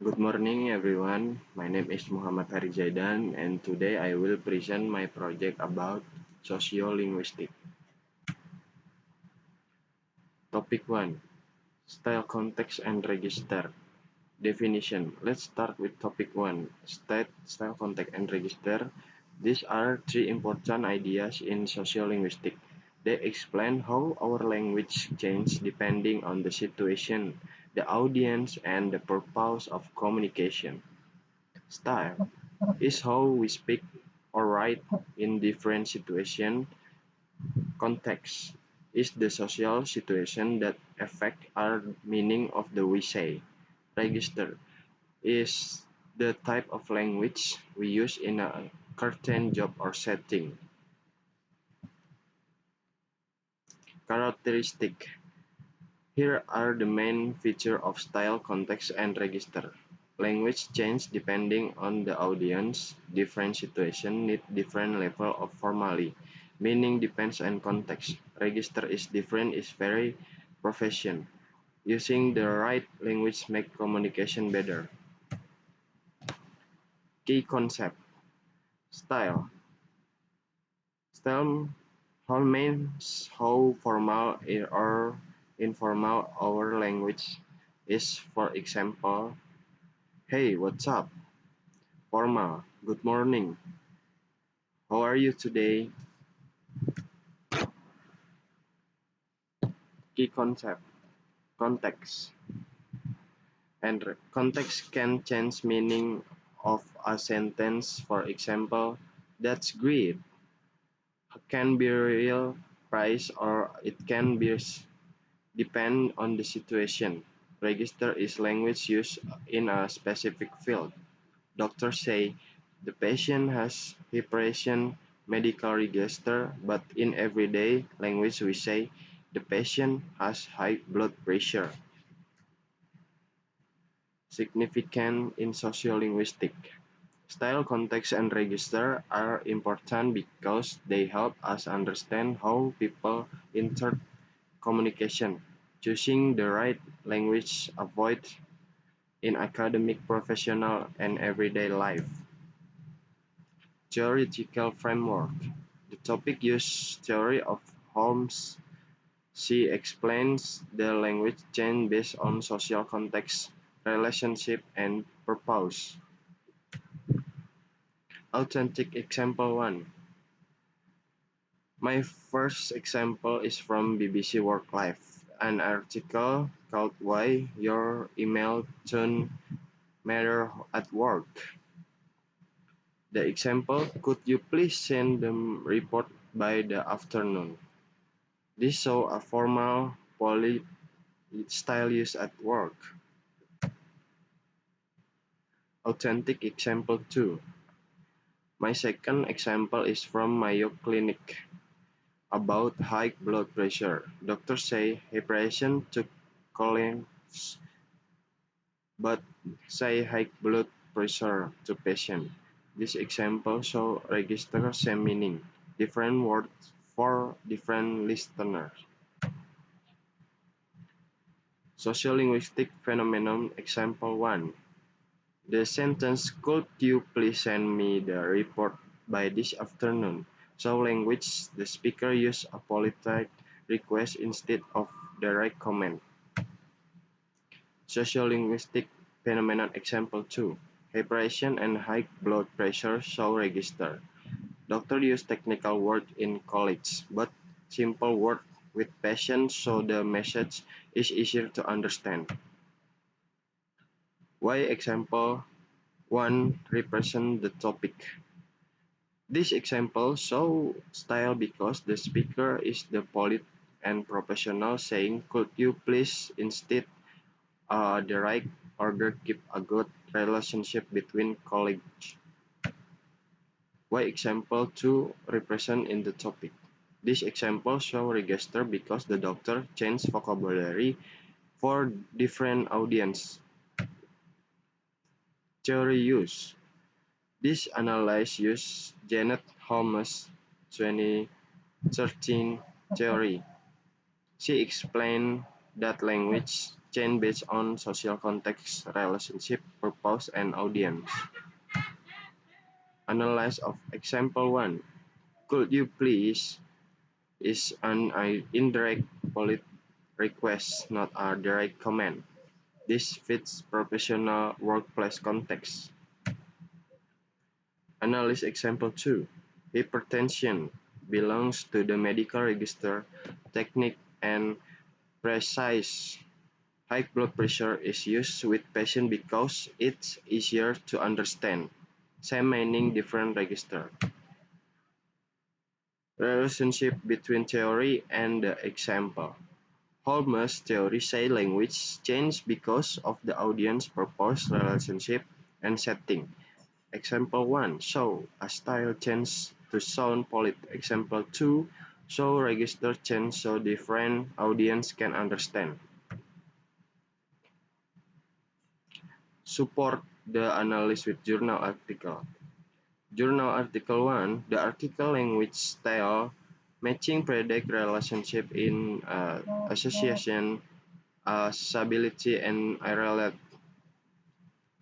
Good morning, everyone. My name is Muhammad Harizaidan, and today I will present my project about sociolinguistic. Topic 1: Style, Context, and Register. Definition. Let's start with topic 1: Style, Context, and Register. These are three important ideas in sociolinguistics. They explain how our language changes depending on the situation, the audience, and the purpose of communication. Style is how we speak or write in different situations. Context is the social situation that affect our meaning of the we say. Register is the type of language we use in a certain job or setting. Characteristic. Here are the main features of style, context, and register. Language change depending on the audience. Different situations need different level of formality. Meaning depends on context. Register is different is very profession. Using the right language make communication better. Key concept. Style. Style means how formal or informal our language is. For example, hey, what's up? Formal, good morning. How are you today? Key concept, context. And context can change meaning of a sentence. For example, that's great. Can be real price or it can be depend on the situation. Register is language used in a specific field. Doctors say the patient has hypertension, medical register, but in everyday language we say the patient has high blood pressure. Significant in sociolinguistic. Style, context, and register are important because they help us understand how people interpret communication. Choosing the right language avoid in academic, professional, and everyday life. Theoretical framework. The topic uses theory of Holmes. She explains the language change based on social context, relationship, and purpose. Authentic example 1. My first example is from BBC Work Life, an article called Why Your Email Tone Matter at Work. The example, could you please send the report by the afternoon? This shows a formal polite style used at work. Authentic example 2. My second example is from Mayo Clinic about high blood pressure. Doctors say hypertension took collects but say high blood pressure to patient. This example show register same meaning, different words for different listeners. Sociolinguistic phenomenon example 1. The sentence could you please send me the report by this afternoon? So language the speaker use a polite request instead of direct command. Sociolinguistic phenomenon example 2. Hypertension and high blood pressure show register. Doctor use technical word in college, but simple word with patient so the message is easier to understand. Why example 1 represent the topic. This example show style because the speaker is the polite and professional saying could you please instead the right order keep a good relationship between colleagues. Why example 2 represent in the topic. This example show register because the doctor changed vocabulary for different audience. Theory use. This analysis use Janet Holmes' 2013 theory. She explained that language change based on social context, relationship, purpose, and audience. Analysis of example 1. Could you please is an indirect polite request, not a direct command. This fits professional workplace context. Analysis example 2. Hypertension belongs to the medical register technique and precise. High blood pressure is used with patients because it's easier to understand. Same meaning, different register. Relationship between theory and the example. Holmes' theory say language change because of the audience purpose, relationship, and setting. Example 1. Show a style change to sound polite. Example 2. Show register change so different audience can understand. Support the analysis with journal article. Journal article 1. The article language style matching predict relationship in association, stability, and irrelate.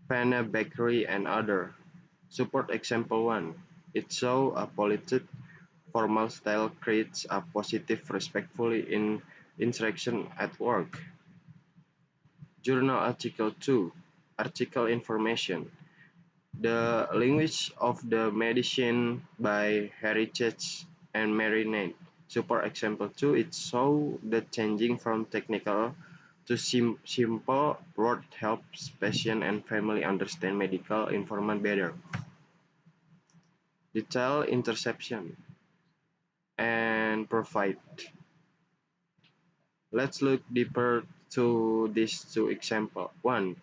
Panna Bakery and other. Support example 1. It shows a polite, formal style creates a positive, respectful interaction at work. Journal article 2. Article information. The language of the medicine by Heritage and Marinade. Support example 2. It shows the changing from technical to simple word helps patient and family understand medical information better. Detail interception and provide. Let's look deeper to these two examples. 1.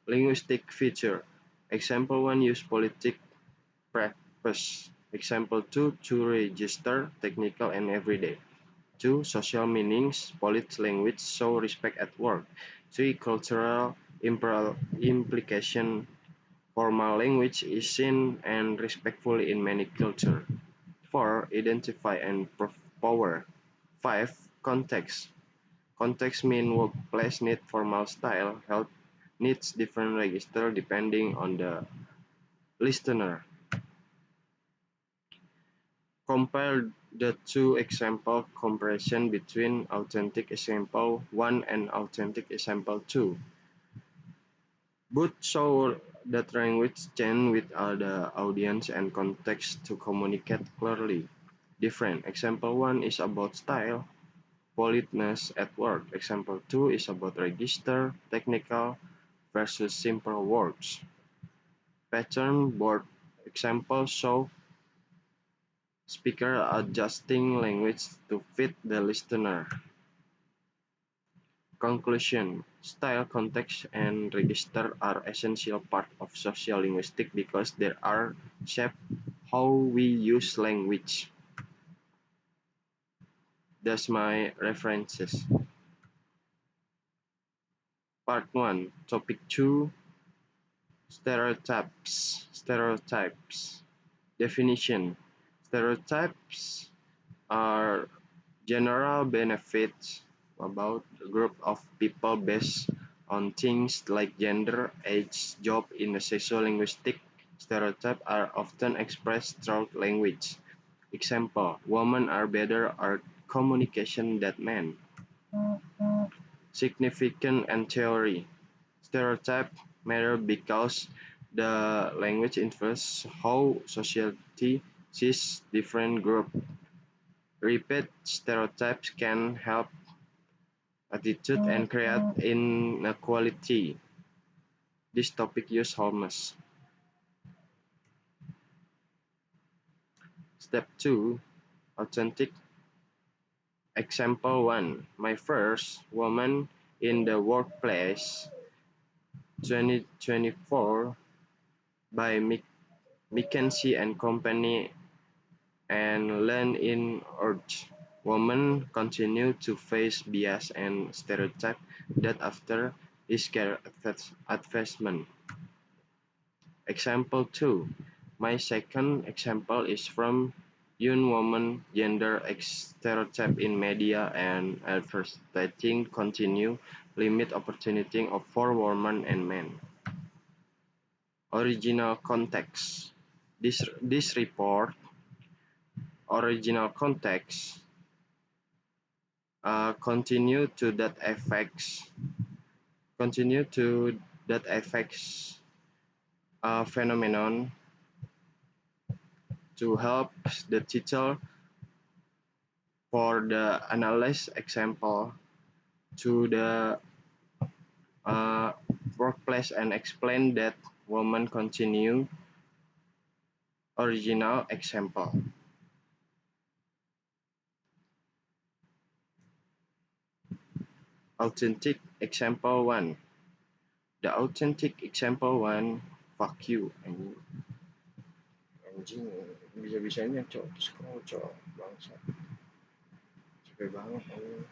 Linguistic feature. Example 1 use politic purpose. Example 2 to register technical and everyday. 2. Social meanings. Polite language show respect at work. 3. Cultural implication. Formal language is seen and respectful in many cultures. 4. Identify and power. 5. Context. Context means workplace need formal style, health needs different register depending on the listener. Compare the two example comparison between authentic example 1 and authentic example 2. Both show that language change with the audience and context to communicate clearly. Different. Example 1 is about style, politeness at work. Example 2 is about register, technical versus simple words. Pattern board examples show speaker adjusting language to fit the listener. Conclusion. Style, context, and register are essential part of social linguistics because they are shape how we use language. That's my references. Part 1. Topic 2. Stereotypes. Stereotypes. Definition. Stereotypes are general benefits about a group of people based on things like gender, age, job. In a sociolinguistic, stereotypes are often expressed through language. Example: women are better at communication than men. Significance and theory. Stereotypes matter because the language influences how society sees different groups. Repeat stereotypes can help attitude and create inequality. This topic use Holmes. Step 2. Authentic. Example 1. My first woman in the workplace 2024 by McKinsey and Company and Learn in Urge. Women continue to face bias and stereotype that after his career advancement. Example 2. My second example is from young woman gender stereotype in media and advertising continue limit opportunity for women and men. Original context. This report original context continue to that affects a phenomenon to help the teacher for the analyze example to the uh, workplace and explain that woman continue original example. Authentic example 1. The authentic example 1, fuck you. Anjing, bisa-bisanya cok, scroll cok, bangsa. Capek banget anjing.